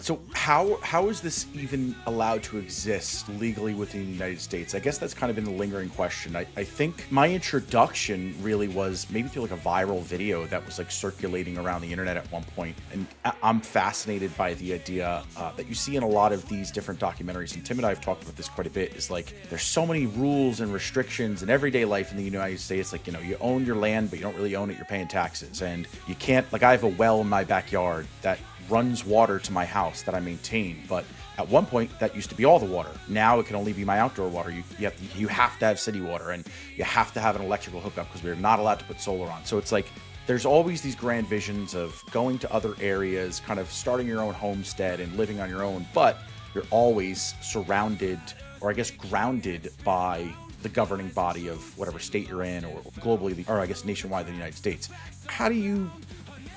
So how is this even allowed to exist legally within the United States? I guess that's kind of been the lingering question. I think my introduction really was maybe through like a viral video that was like circulating around the internet at one point. And I'm fascinated by the idea that you see in a lot of these different documentaries. And Tim and I have talked about this quite a bit, is like there's so many rules and restrictions in everyday life in the United States. Like, you own your land, but you don't really own it. You're paying taxes. And you can't, like, I have a well in my backyard that runs water to my house that I maintain, but at one point that used to be all the water. Now it can only be my outdoor water. You have to have city water, and you have to have an electrical hookup because we're not allowed to put solar on. So it's like there's always these grand visions of going to other areas, kind of starting your own homestead and living on your own, but you're always surrounded, or I guess grounded, by the governing body of whatever state you're in, or globally, or I guess nationwide in the United States. How do you,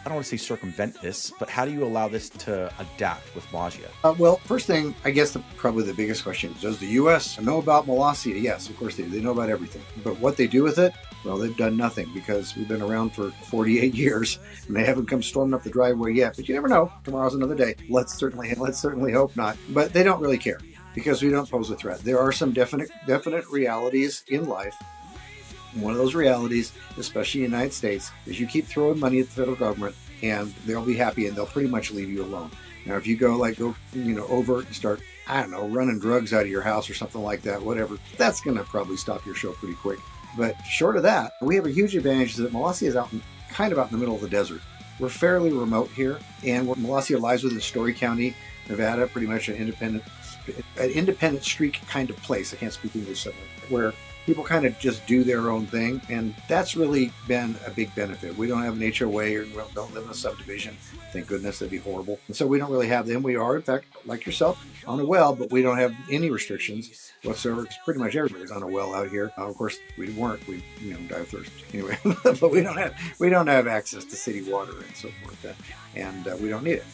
I don't want to say circumvent this, but how do you allow this to adapt with Molossia? Well, first thing, I guess probably the biggest question is, does the U.S. know about Molossia? Yes, of course they do. They know about everything. But what they do with it? Well, they've done nothing, because we've been around for 48 years and they haven't come storming up the driveway yet. But you never know. Tomorrow's another day. Let's certainly hope not. But they don't really care, because we don't pose a threat. There are some definite realities in life. One of those realities, especially in the United States, is you keep throwing money at the federal government and they'll be happy and they'll pretty much leave you alone. Now, if you go over and start, I don't know, running drugs out of your house or something like that, whatever, that's going to probably stop your show pretty quick. But short of that, we have a huge advantage that Molossia is kind of out in the middle of the desert. We're fairly remote here, and Molossia lies within Story County, Nevada, pretty much an independent streak kind of place. I can't speak English, where people kind of just do their own thing, and that's really been a big benefit. We don't have an HOA, or we don't live in a subdivision. Thank goodness, that'd be horrible. And so we don't really have them. We are, in fact, like yourself, on a well, but we don't have any restrictions whatsoever. Pretty much everybody's on a well out here. Of course, we weren't. We die of thirst anyway. But we don't have access to city water and so forth, and we don't need it.